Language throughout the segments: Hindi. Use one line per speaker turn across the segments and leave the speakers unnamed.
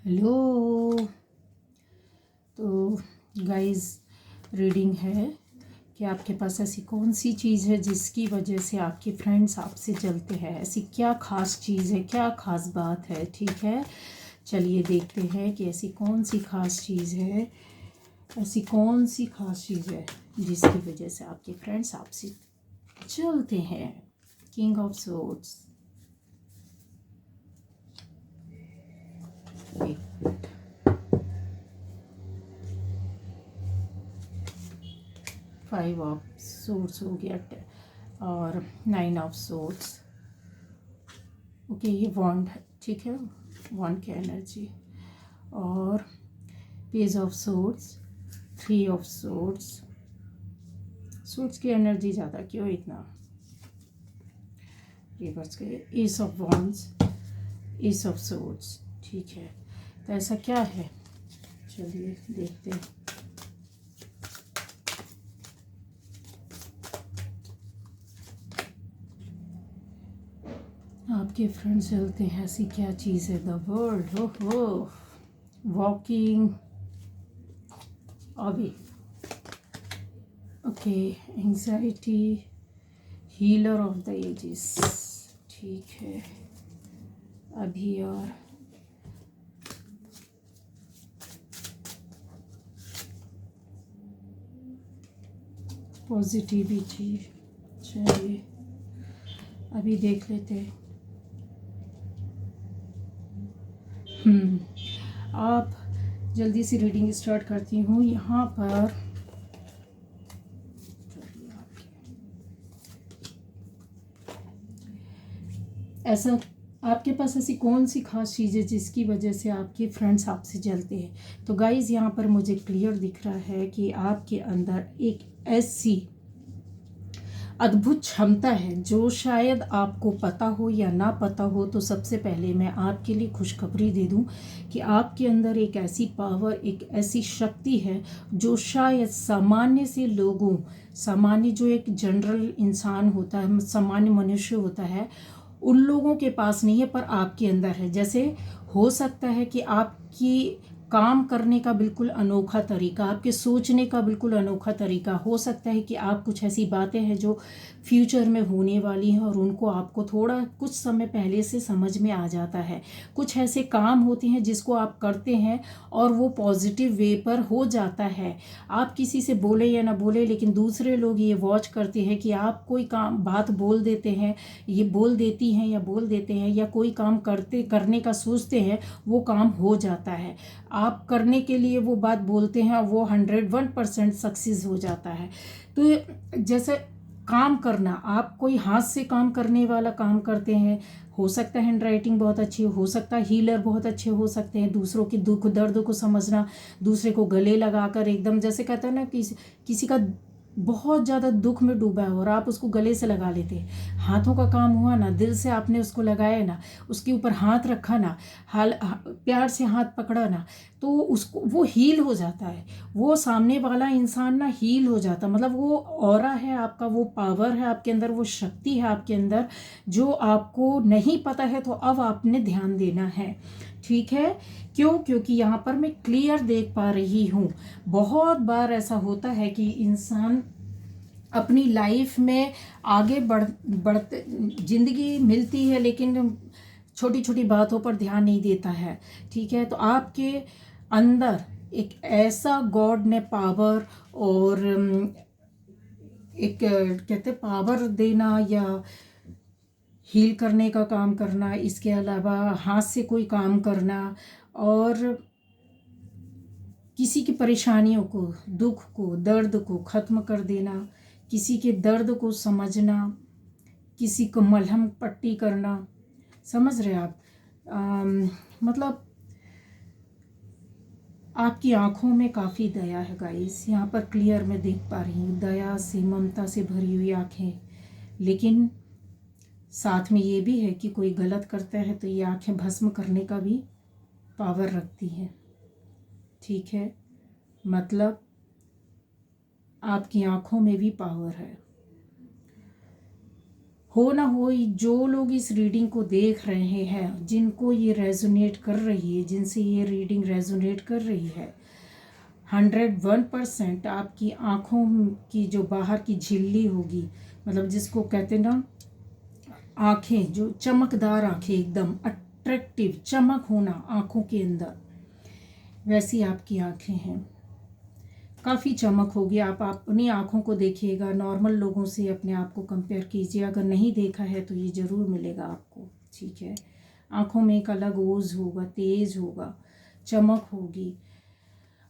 हेलो। तो गाइस, रीडिंग है कि आपके पास ऐसी कौन सी चीज़ है जिसकी वजह से आपके फ्रेंड्स आपसे जलते हैं। ऐसी क्या ख़ास चीज़ है, क्या ख़ास बात है। ठीक है, चलिए देखते हैं कि ऐसी कौन सी ख़ास चीज़ है, ऐसी कौन सी ख़ास चीज़ है जिसकी वजह से आपके फ्रेंड्स आपसे जलते हैं। King of swords, 5 of swords हो गया और 9 ऑफ सोर्ड्स। ओके, ये वॉन्ड है, ठीक है, वॉन्ड की एनर्जी। और page of swords, 3 of swords. Swords की एनर्जी ज़्यादा क्यों इतना। रिवर्स के S of wands, S of swords. ठीक है, तो ऐसा क्या है, चलिए देखते हैं। आपके फ्रेंड्स चलते हैं, ऐसी क्या चीज़ है। The world, who walking away. Okay, anxiety, healer of the ages. ठीक है, अभी और पॉजिटिविटी। चलिए अभी देख लेते हैं। आप जल्दी से रीडिंग स्टार्ट करती हूँ। यहाँ पर ऐसा आपके पास ऐसी कौन सी खास चीज़ है जिसकी वजह से आपके फ्रेंड्स आपसे जलते हैं। तो गाइज़, यहाँ पर मुझे क्लियर दिख रहा है कि आपके अंदर एक ऐसी अद्भुत क्षमता है जो शायद आपको पता हो या ना पता हो। तो सबसे पहले मैं आपके लिए खुशखबरी दे दूं कि आपके अंदर एक ऐसी पावर, एक ऐसी शक्ति है जो शायद सामान्य से लोगों, सामान्य जो एक जनरल इंसान होता है, सामान्य मनुष्य होता है, उन लोगों के पास नहीं है, पर आपके अंदर है। जैसे हो सकता है कि आपकी काम करने का बिल्कुल अनोखा तरीका, आपके सोचने का बिल्कुल अनोखा तरीका हो सकता है कि आप कुछ ऐसी बातें हैं जो फ्यूचर में होने वाली हैं और उनको आपको थोड़ा कुछ समय पहले से समझ में आ जाता है। कुछ ऐसे काम होते हैं जिसको आप करते हैं और वो पॉजिटिव वे पर हो जाता है। आप किसी से बोले या ना बोले, लेकिन दूसरे लोग ये वॉच करते हैं कि आप कोई काम बात बोल देते हैं, ये बोल देती हैं या बोल देते हैं, या कोई काम करने का सोचते हैं, वो काम हो जाता है। आप करने के लिए वो बात बोलते हैं और वो 101% सक्सेस हो जाता है। तो जैसे काम करना, आप कोई हाथ से काम करने वाला काम करते हैं, हो सकता है हैंड राइटिंग बहुत अच्छी हो सकता है हीलर बहुत अच्छे हो सकते हैं, दूसरों की दुख दर्द को समझना, दूसरे को गले लगाकर एकदम, जैसे कहते हैं ना, किसी का बहुत ज़्यादा दुख में डूबा है और आप उसको गले से लगा लेते हैं। हाथों का काम हुआ ना, दिल से आपने उसको लगाया ना, उसके ऊपर हाथ रखा ना, प्यार से हाथ पकड़ा ना, तो उसको वो हील हो जाता है। वो सामने वाला इंसान ना हील हो जाता, मतलब वो ऑरा है आपका, वो पावर है आपके अंदर, वो शक्ति है आपके अंदर जो आपको नहीं पता है। तो अब आपने ध्यान देना है, ठीक है। क्यों? क्योंकि यहाँ पर मैं क्लियर देख पा रही हूँ, बहुत बार ऐसा होता है कि इंसान अपनी लाइफ में आगे बढ़ते, जिंदगी मिलती है लेकिन छोटी छोटी बातों पर ध्यान नहीं देता है, ठीक है। तो आपके अंदर एक ऐसा गॉड ने पावर और एक कहते पावर देना या हील करने का काम करना, इसके अलावा हाथ से कोई काम करना और किसी की परेशानियों को, दुख को, दर्द को ख़त्म कर देना, किसी के दर्द को समझना, किसी को मलहम पट्टी करना, समझ रहे आप। मतलब आपकी आंखों में काफ़ी दया है गाइस, यहाँ पर क्लियर मैं देख पा रही हूँ, दया से, ममता से भरी हुई आँखें। लेकिन साथ में ये भी है कि कोई गलत करता है तो ये आँखें भस्म करने का भी पावर रखती हैं, ठीक है। मतलब आपकी आंखों में भी पावर है। हो ना हो, जो लोग इस रीडिंग को देख रहे हैं, जिनको ये रेजोनेट कर रही है, जिनसे ये रीडिंग रेजोनेट कर रही है, 101% आपकी आँखों की जो बाहर की झिल्ली होगी, मतलब जिसको कहते हैं ना आँखें, जो चमकदार आँखें, एकदम अट्रैक्टिव चमक होना आँखों के अंदर, वैसी आपकी आँखें हैं। काफ़ी चमक होगी। आप अपनी आँखों को देखिएगा, नॉर्मल लोगों से अपने आप को कंपेयर कीजिए। अगर नहीं देखा है तो ये ज़रूर मिलेगा आपको, ठीक है। आँखों में एक अलग ओज होगा, तेज होगा, चमक होगी।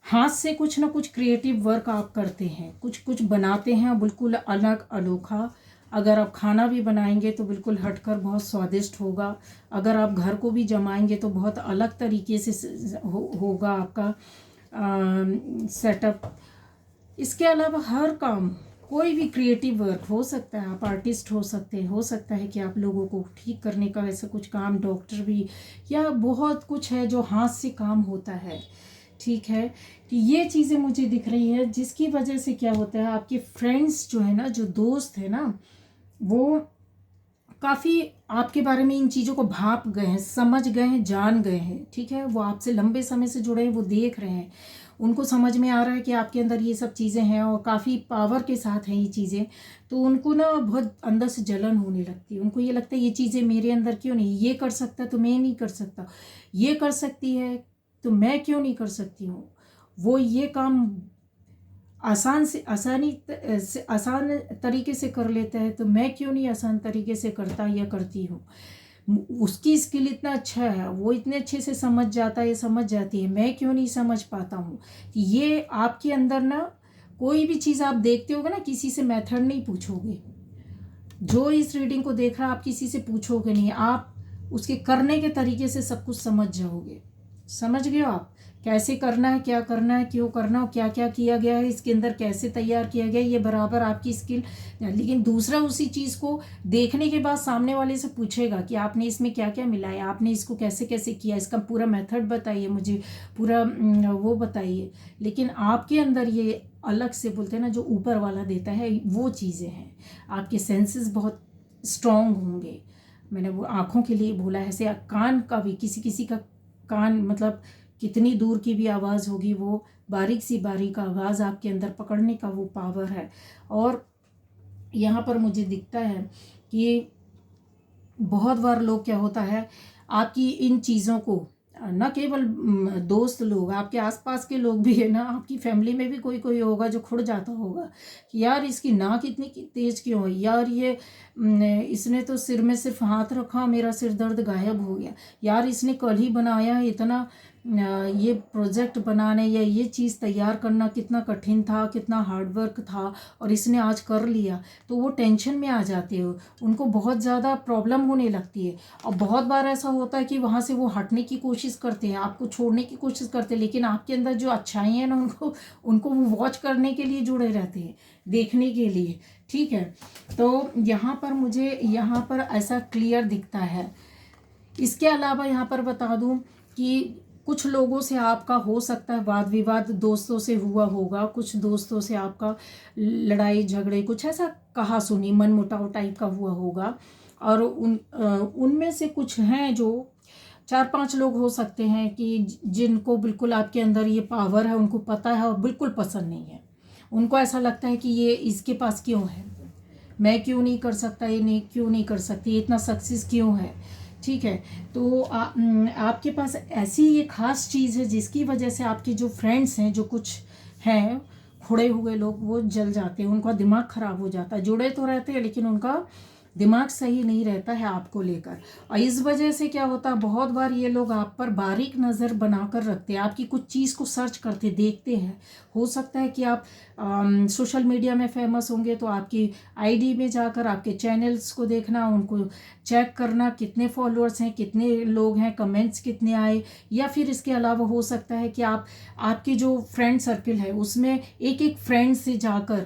हाथ से कुछ ना कुछ क्रिएटिव वर्क आप करते हैं, कुछ कुछ बनाते हैं, बिल्कुल अलग अनोखा। अगर आप खाना भी बनाएंगे तो बिल्कुल हटकर बहुत स्वादिष्ट होगा। अगर आप घर को भी जमाएंगे तो बहुत अलग तरीके से होगा आपका सेटअप। इसके अलावा हर काम, कोई भी क्रिएटिव वर्क हो सकता है, आप आर्टिस्ट हो सकते हैं, हो सकता है कि आप लोगों को ठीक करने का ऐसा कुछ काम, डॉक्टर भी, या बहुत कुछ है जो हाथ से काम होता है, ठीक है। कि ये चीज़ें मुझे दिख रही है, जिसकी वजह से क्या होता है, आपके फ्रेंड्स जो है ना, जो दोस्त है ना, वो काफ़ी आपके बारे में इन चीज़ों को भाप गए हैं, समझ गए हैं, जान गए हैं, ठीक है। वो आपसे लंबे समय से जुड़े हैं, वो देख रहे हैं, उनको समझ में आ रहा है कि आपके अंदर ये सब चीज़ें हैं और काफ़ी पावर के साथ हैं ये चीज़ें। तो उनको ना बहुत अंदर से जलन होने लगती है। उनको ये लगता है ये चीज़ें मेरे अंदर क्यों नहीं, ये कर सकता तो मैं नहीं कर सकता, ये कर सकती है तो मैं क्यों नहीं कर सकती हूँ। वो ये काम आसान से आसान तरीके से कर लेता है तो मैं क्यों नहीं आसान तरीके से करता या करती हूँ। उसकी स्किल इतना अच्छा है, वो इतने अच्छे से समझ जाता है, समझ जाती है, मैं क्यों नहीं समझ पाता हूँ। ये आपके अंदर ना, कोई भी चीज़ आप देखते होगे ना, किसी से मेथड नहीं पूछोगे। जो इस रीडिंग को देख रहा है, आप किसी से पूछोगे नहीं, आप उसके करने के तरीके से सब कुछ समझ जाओगे। समझ गए हो आप कैसे करना है, क्या करना है, क्यों करना है, क्या क्या किया गया है इसके अंदर, कैसे तैयार किया गया है, ये बराबर आपकी स्किल। लेकिन दूसरा उसी चीज़ को देखने के बाद सामने वाले से पूछेगा कि आपने इसमें क्या क्या मिलाया, आपने इसको कैसे कैसे किया, इसका पूरा मेथड बताइए मुझे, पूरा वो बताइए। लेकिन आपके अंदर ये अलग से बोलते हैं ना, जो ऊपर वाला देता है, वो चीज़ें हैं। आपके सेंसेस बहुत स्ट्रॉन्ग होंगे। मैंने वो आँखों के लिए बोला है, ऐसे कान का भी, किसी किसी का कान मतलब कितनी दूर की भी आवाज़ होगी, वो बारीक सी बारीक आवाज़ आपके अंदर पकड़ने का वो पावर है। और यहाँ पर मुझे दिखता है कि बहुत बार लोग, क्या होता है, आपकी इन चीज़ों को न केवल दोस्त लोग, आपके आसपास के लोग भी है ना, आपकी फैमिली में भी कोई कोई होगा जो खुड़ जाता होगा कि यार इसकी नाक इतनी तेज क्यों है, यार ये इसने तो सिर में सिर्फ हाथ रखा, मेरा सिर दर्द गायब हो गया, यार इसने कल ही बनाया है, इतना ये प्रोजेक्ट बनाने या ये चीज़ तैयार करना कितना कठिन था, कितना हार्डवर्क था, और इसने आज कर लिया। तो वो टेंशन में आ जाते हो, उनको बहुत ज़्यादा प्रॉब्लम होने लगती है। और बहुत बार ऐसा होता है कि वहाँ से वो हटने की कोशिश करते हैं, आपको छोड़ने की कोशिश करते हैं, लेकिन आपके अंदर जो अच्छाई है ना, उनको उनको वो वॉच करने के लिए जुड़े रहते हैं, देखने के लिए, ठीक है। तो यहाँ पर मुझे यहाँ पर ऐसा क्लियर दिखता है। इसके अलावा यहाँ पर बता दूँ कि कुछ लोगों से आपका हो सकता है वाद विवाद, दोस्तों से हुआ होगा, कुछ दोस्तों से आपका लड़ाई झगड़े, कुछ ऐसा कहा सुनी, मन मुटाव टाइप का हुआ होगा। और उनमें से कुछ हैं जो 4-5 लोग हो सकते हैं कि जिनको बिल्कुल आपके अंदर ये पावर है, उनको पता है और बिल्कुल पसंद नहीं है। उनको ऐसा लगता है कि ये इसके पास क्यों है, मैं क्यों नहीं कर सकता, ये नहीं क्यों नहीं कर सकती, इतना सक्सेस क्यों है, ठीक है। तो आपके पास ऐसी ये खास चीज़ है जिसकी वजह से आपके जो फ्रेंड्स हैं, जो कुछ हैं खुड़े हुए लोग, वो जल जाते हैं, उनका दिमाग ख़राब हो जाता है। जुड़े तो रहते हैं लेकिन उनका दिमाग सही नहीं रहता है आपको लेकर। और इस वजह से क्या होता है, बहुत बार ये लोग आप पर बारीक नज़र बनाकर रखते हैं, आपकी कुछ चीज़ को सर्च करते देखते हैं। हो सकता है कि आप सोशल मीडिया में फेमस होंगे तो आपकी आईडी में जाकर आपके चैनल्स को देखना, उनको चेक करना, कितने फॉलोअर्स हैं, कितने लोग हैं, कमेंट्स कितने आए। या फिर इसके अलावा हो सकता है कि आपके जो फ्रेंड सर्कल है उसमें एक एक फ्रेंड से जाकर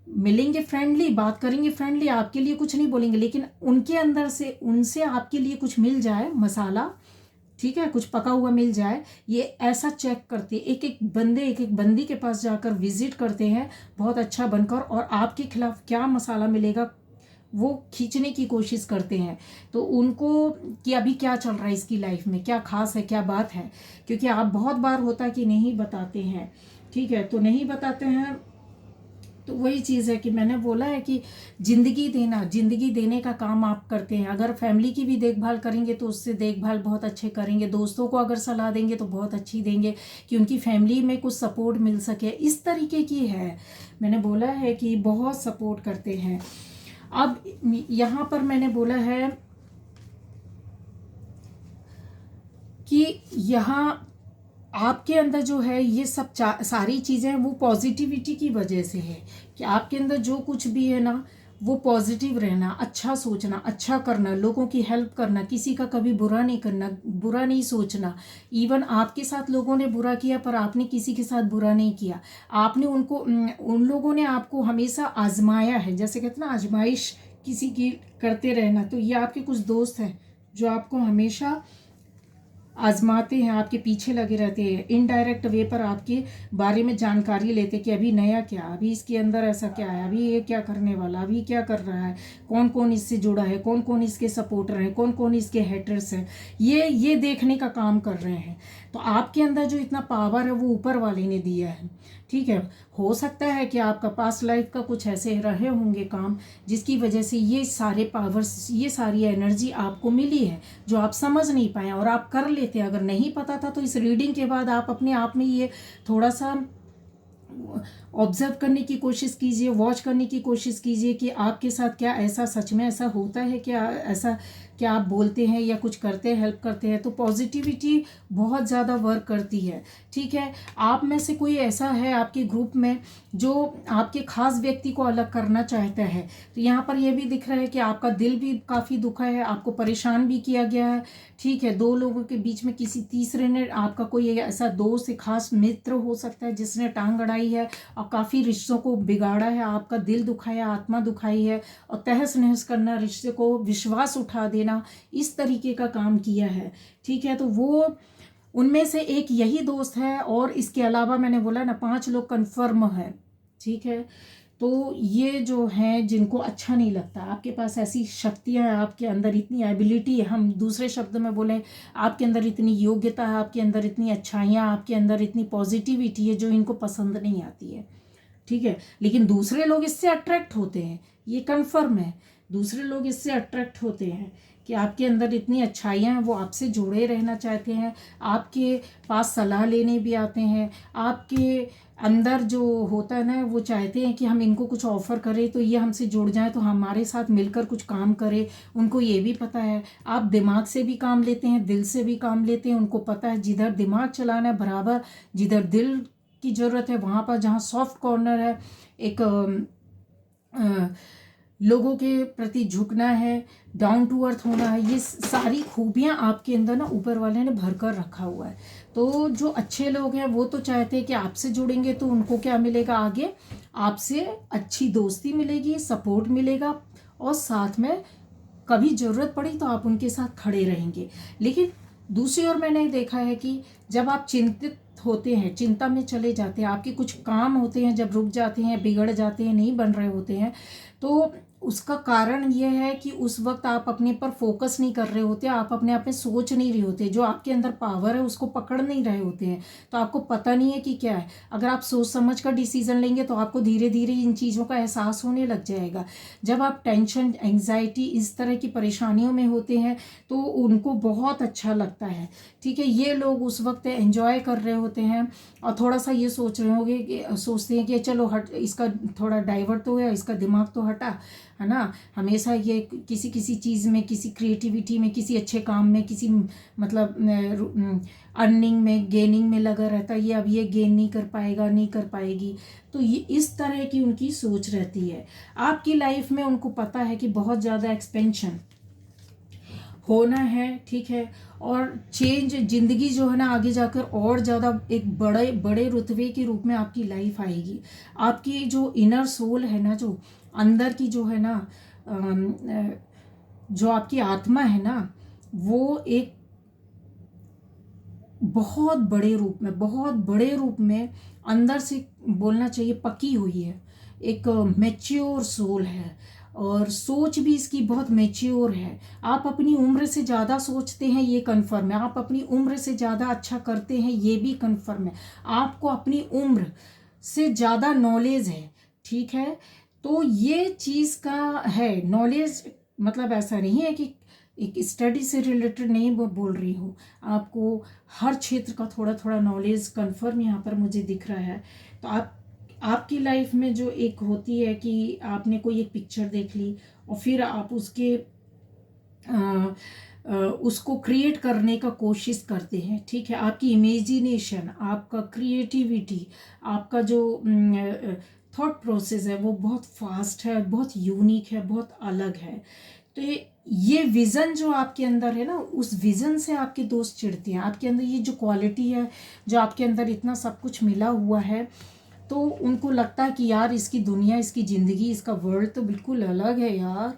मिलेंगे, फ्रेंडली बात करेंगे, फ्रेंडली आपके लिए कुछ नहीं बोलेंगे, लेकिन उनके अंदर से उनसे आपके लिए कुछ मिल जाए मसाला, ठीक है, कुछ पका हुआ मिल जाए। ये ऐसा चेक करते, एक एक बंदे, एक एक बंदी के पास जाकर विजिट करते हैं बहुत अच्छा बनकर, और आपके खिलाफ क्या मसाला मिलेगा वो खींचने की कोशिश करते हैं। तो उनको कि अभी क्या चल रहा है इसकी लाइफ में, क्या खास है, क्या बात है, क्योंकि आप बहुत बार होता कि नहीं बताते हैं, ठीक है, तो नहीं बताते हैं। तो वही चीज़ है कि मैंने बोला है कि ज़िंदगी देने का काम आप करते हैं। अगर फैमिली की भी देखभाल करेंगे तो उससे देखभाल बहुत अच्छे करेंगे, दोस्तों को अगर सलाह देंगे तो बहुत अच्छी देंगे कि उनकी फैमिली में कुछ सपोर्ट मिल सके, इस तरीके की है। मैंने बोला है कि बहुत सपोर्ट करते हैं। अब यहाँ पर मैंने बोला है कि यहाँ आपके अंदर जो है ये सब सारी चीज़ें वो पॉजिटिविटी की वजह से है कि आपके अंदर जो कुछ भी है ना वो पॉजिटिव रहना, अच्छा सोचना, अच्छा करना, लोगों की हेल्प करना, किसी का कभी बुरा नहीं करना, बुरा नहीं सोचना। इवन आपके साथ लोगों ने बुरा किया पर आपने किसी के साथ बुरा नहीं किया, आपने उन लोगों ने आपको हमेशा आजमाया है, जैसे कहते हैं ना आजमाइश किसी की करते रहना। तो ये आपके कुछ दोस्त हैं जो आपको हमेशा आजमाते हैं, आपके पीछे लगे रहते हैं, इनडायरेक्ट वे पर आपके बारे में जानकारी लेते कि अभी नया क्या, अभी इसके अंदर ऐसा क्या है, अभी ये क्या करने वाला, अभी क्या कर रहा है, कौन कौन इससे जुड़ा है, कौन कौन इसके सपोर्टर हैं, कौन कौन इसके हेटर्स हैं, ये देखने का काम कर रहे हैं। तो आपके अंदर जो इतना पावर है वो ऊपर वाले ने दिया है, ठीक है। हो सकता है कि आपका पास्ट लाइफ का कुछ ऐसे रहे होंगे काम जिसकी वजह से ये सारे पावर्स, ये सारी एनर्जी आपको मिली है जो आप समझ नहीं पाए और आप कर लेते। अगर नहीं पता था तो इस रीडिंग के बाद आप अपने आप में ये थोड़ा सा ऑब्जर्व करने की कोशिश कीजिए, वॉच करने की कोशिश कीजिए कि आपके साथ क्या ऐसा सच में ऐसा होता है, क्या ऐसा क्या आप बोलते हैं या कुछ करते हैं, हेल्प करते हैं तो पॉजिटिविटी बहुत ज़्यादा वर्क करती है, ठीक है। आप में से कोई ऐसा है आपके ग्रुप में जो आपके खास व्यक्ति को अलग करना चाहता है, तो यहाँ पर यह भी दिख रहा है कि आपका दिल भी काफ़ी दुखा है, आपको परेशान भी किया गया है, ठीक है। दो लोगों के बीच में किसी तीसरे ने, आपका कोई ऐसा दोस्त खास मित्र हो सकता है जिसने टांग अड़ाई है और काफ़ी रिश्तों को बिगाड़ा है, आपका दिल दुखाया, आत्मा दुखाई है और तहस नहस करना, रिश्ते को विश्वास उठा देना, इस तरीके का काम किया है, ठीक है। तो वो उनमें से एक यही दोस्त है और इसके अलावा मैंने बोला ना 5 लोग कन्फर्म है, ठीक है। तो ये जो हैं जिनको अच्छा नहीं लगता, आपके पास ऐसी शक्तियाँ हैं, आपके अंदर इतनी एबिलिटी है, हम दूसरे शब्द में बोलें आपके अंदर इतनी योग्यता है, आपके अंदर इतनी अच्छाइयाँ, आपके अंदर इतनी पॉजिटिविटी है जो इनको पसंद नहीं आती है, ठीक है। लेकिन दूसरे लोग इससे अट्रैक्ट होते हैं, ये कन्फर्म है, दूसरे लोग इससे अट्रैक्ट होते हैं कि आपके अंदर इतनी अच्छाइयाँ हैं, वो आपसे जुड़े रहना चाहते हैं, आपके पास सलाह लेने भी आते हैं, आपके अंदर जो होता है ना वो चाहते हैं कि हम इनको कुछ ऑफ़र करें तो ये हमसे जुड़ जाए, तो हमारे साथ मिलकर कुछ काम करें। उनको ये भी पता है आप दिमाग से भी काम लेते हैं, दिल से भी काम लेते हैं, उनको पता है जिधर दिमाग चलाना है बराबर, जिधर दिल की ज़रूरत है वहाँ पर, जहाँ सॉफ्ट कॉर्नर है, एक लोगों के प्रति झुकना है, डाउन टू अर्थ होना है, ये सारी खूबियाँ आपके अंदर ना ऊपर वाले ने भर कर रखा हुआ है। तो जो अच्छे लोग हैं वो तो चाहते हैं कि आपसे जुड़ेंगे तो उनको क्या मिलेगा, आगे आपसे अच्छी दोस्ती मिलेगी, सपोर्ट मिलेगा और साथ में कभी ज़रूरत पड़ी तो आप उनके साथ खड़े रहेंगे। लेकिन दूसरी ओर मैंने देखा है कि जब आप चिंतित होते हैं, चिंता में चले जाते हैं, आपके कुछ काम होते हैं जब रुक जाते हैं, बिगड़ जाते हैं, नहीं बन रहे होते हैं, तो उसका कारण ये है कि उस वक्त आप अपने पर फोकस नहीं कर रहे होते, आप अपने आप में सोच नहीं रहे होते, जो आपके अंदर पावर है उसको पकड़ नहीं रहे होते हैं, तो आपको पता नहीं है कि क्या है। अगर आप सोच समझ कर डिसीजन लेंगे तो आपको धीरे धीरे इन चीज़ों का एहसास होने लग जाएगा। जब आप टेंशन, एंग्जाइटी, इस तरह की परेशानियों में होते हैं तो उनको बहुत अच्छा लगता है, ठीक है। ये लोग उस वक्त एंजॉय कर रहे होते हैं और थोड़ा सा ये सोच रहे होंगे कि सोचते हैं कि चलो हट, इसका थोड़ा डाइवर्ट तो हुआ, इसका दिमाग तो हटा, है ना। हमेशा ये किसी किसी चीज़ में, किसी क्रिएटिविटी में, किसी अच्छे काम में, किसी मतलब अर्निंग में, गेनिंग में लगा रहता है, ये अब ये गेन नहीं कर पाएगा, नहीं कर पाएगी, तो ये इस तरह की उनकी सोच रहती है। आपकी लाइफ में उनको पता है कि बहुत ज़्यादा एक्सपेंशन होना है, ठीक है, और चेंज, ज़िंदगी जो है ना आगे जाकर और ज़्यादा एक बड़े बड़े रुतबे के रूप में आपकी लाइफ आएगी। आपकी जो इनर सोल है ना, जो अंदर की जो है ना जो आपकी आत्मा है ना, वो एक बहुत बड़े रूप में, बहुत बड़े रूप में अंदर से बोलना चाहिए पकी हुई है, एक मैच्योर सोल है। और सोच भी इसकी बहुत मैच्योर है। आप अपनी उम्र से ज़्यादा सोचते हैं, ये कन्फर्म है। आप अपनी उम्र से ज़्यादा अच्छा करते हैं, ये भी कन्फर्म है। आपको अपनी उम्र से ज़्यादा नॉलेज है, ठीक है। तो ये चीज़ का है नॉलेज, मतलब ऐसा नहीं है कि एक स्टडी से रिलेटेड नहीं बोल रही हूँ, आपको हर क्षेत्र का थोड़ा थोड़ा नॉलेज कन्फर्म यहाँ पर मुझे दिख रहा है। तो आपकी लाइफ में जो एक होती है कि आपने कोई एक पिक्चर देख ली और फिर आप उसको क्रिएट करने का कोशिश करते हैं, ठीक है। आपकी इमेजिनेशन, आपका क्रिएटिविटी, आपका जो थॉट प्रोसेस है वो बहुत फास्ट है, बहुत यूनिक है, बहुत अलग है। तो ये विज़न जो आपके अंदर है ना, उस विज़न से आपके दोस्त चिढ़ते हैं। आपके अंदर ये जो क्वालिटी है, जो आपके अंदर इतना सब कुछ मिला हुआ है, तो उनको लगता है कि यार इसकी दुनिया, इसकी ज़िंदगी, इसका वर्ल्ड तो बिल्कुल अलग है यार,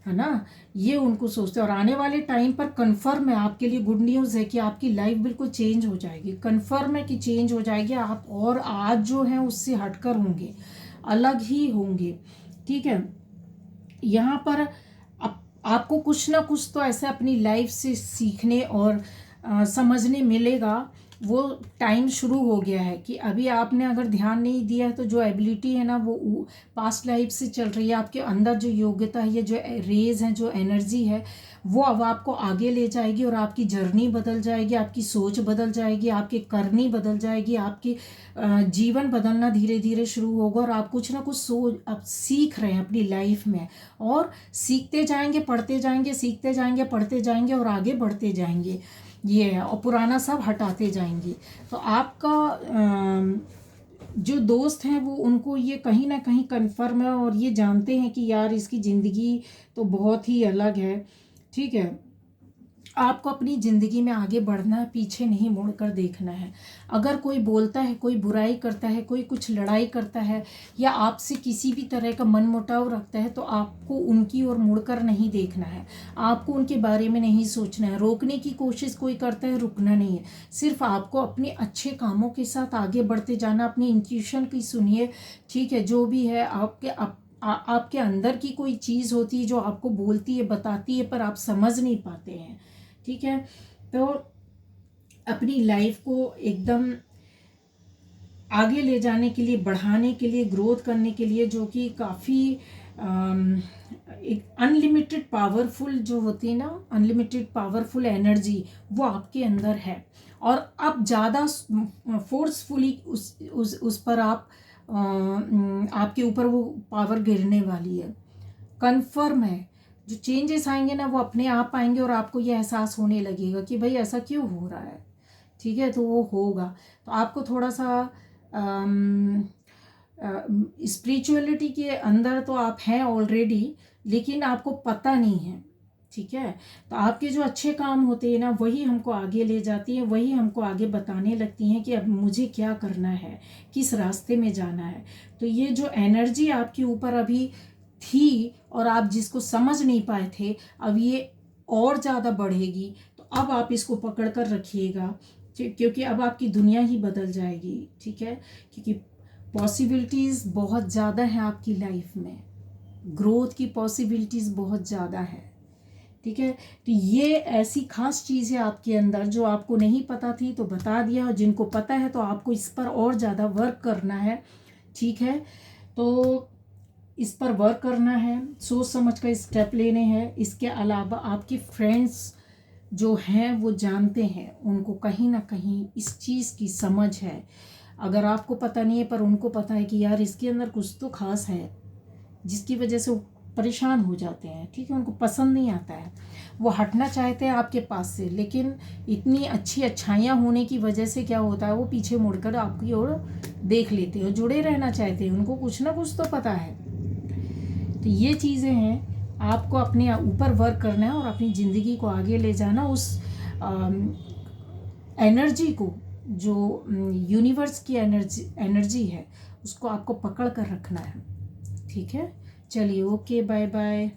है ना। ये उनको सोचते हैं। और आने वाले टाइम पर कन्फर्म है, आपके लिए गुड न्यूज़ है कि आपकी लाइफ बिल्कुल चेंज हो जाएगी। कन्फर्म है कि चेंज हो जाएगी आप, और आज जो है उससे हटकर होंगे, अलग ही होंगे, ठीक है। यहाँ पर आपको कुछ ना कुछ तो ऐसा अपनी लाइफ से सीखने और समझने मिलेगा। वो टाइम शुरू हो गया है कि अभी आपने अगर ध्यान नहीं दिया है तो जो एबिलिटी है ना वो पास्ट लाइफ से चल रही है। आपके अंदर जो योग्यता है, जो रेज है, जो एनर्जी है, वो अब आपको आगे ले जाएगी और आपकी जर्नी बदल जाएगी, आपकी सोच बदल जाएगी, आपकी करनी बदल जाएगी, आपकी जीवन बदलना धीरे धीरे शुरू होगा। और आप कुछ ना कुछ सोच अब सीख रहे हैं अपनी लाइफ में, और सीखते जाएंगे, पढ़ते जाएंगे, सीखते जाएंगे, पढ़ते जाएंगे और आगे बढ़ते जाएंगे। ये है, और पुराना सब हटाते जाएंगे। तो आपका जो दोस्त हैं वो, उनको ये कहीं ना कहीं कन्फर्म है और ये जानते हैं कि यार इसकी ज़िंदगी तो बहुत ही अलग है, ठीक है। आपको अपनी ज़िंदगी में आगे बढ़ना है, पीछे नहीं मुड़कर देखना है। अगर कोई बोलता है, कोई बुराई करता है, कोई कुछ लड़ाई करता है या आपसे किसी भी तरह का मनमुटाव रखता है, तो आपको उनकी ओर मुड़कर नहीं देखना है, आपको उनके बारे में नहीं सोचना है। रोकने की कोशिश कोई करता है, रुकना नहीं है। सिर्फ आपको अपने अच्छे कामों के साथ आगे बढ़ते जाना। अपनी इंट्यूशन की सुनिए, ठीक है। जो भी है आपके अंदर की कोई चीज़ होती है जो आपको बोलती है, बताती है, पर आप समझ नहीं पाते हैं, ठीक है। तो अपनी लाइफ को एकदम आगे ले जाने के लिए, बढ़ाने के लिए, ग्रोथ करने के लिए, जो कि काफ़ी एक अनलिमिटेड पावरफुल जो होती है ना, अनलिमिटेड पावरफुल एनर्जी वो आपके अंदर है। और अब ज़्यादा फोर्सफुली उस पर आपके ऊपर वो पावर गिरने वाली है, कन्फर्म है। जो चेंजेस आएंगे ना वो अपने आप आएंगे और आपको ये एहसास होने लगेगा कि भाई ऐसा क्यों हो रहा है, ठीक है। तो वो होगा। तो आपको थोड़ा सा स्पिरिचुअलिटी के अंदर तो आप हैं ऑलरेडी, लेकिन आपको पता नहीं है, ठीक है। तो आपके जो अच्छे काम होते हैं ना, वही हमको आगे ले जाती हैं, वही हमको आगे बताने लगती हैं कि अब मुझे क्या करना है, किस रास्ते में जाना है। तो ये जो एनर्जी आपके ऊपर अभी थी और आप जिसको समझ नहीं पाए थे, अब ये और ज़्यादा बढ़ेगी। तो अब आप इसको पकड़ कर रखिएगा, क्योंकि अब आपकी दुनिया ही बदल जाएगी, ठीक है। क्योंकि पॉसिबिलिटीज़ बहुत ज़्यादा हैं आपकी लाइफ में, ग्रोथ की पॉसिबिलिटीज़ बहुत ज़्यादा है, ठीक है। तो ये ऐसी खास चीज़ है आपके अंदर जो आपको नहीं पता थी, तो बता दिया। और जिनको पता है तो आपको इस पर और ज़्यादा वर्क करना है, ठीक है। तो इस पर वर्क करना है, सोच समझ कर स्टेप लेने हैं। इसके अलावा आपके फ्रेंड्स जो हैं वो जानते हैं, उनको कहीं ना कहीं इस चीज़ की समझ है। अगर आपको पता नहीं है पर उनको पता है कि यार इसके अंदर कुछ तो खास है, जिसकी वजह से वो परेशान हो जाते हैं, ठीक है। उनको पसंद नहीं आता है, वो हटना चाहते हैं आपके पास से, लेकिन इतनी अच्छी अच्छाइयाँ होने की वजह से क्या होता है, वो पीछे मुड़कर आपकी ओर देख लेते हैं, जुड़े रहना चाहते हैं। उनको कुछ ना कुछ तो पता है। तो ये चीज़ें हैं, आपको अपने ऊपर वर्क करना है और अपनी ज़िंदगी को आगे ले जाना। उस एनर्जी को, जो यूनिवर्स की एनर्जी है, उसको आपको पकड़ कर रखना है, ठीक है। चलिए, ओके, बाय बाय।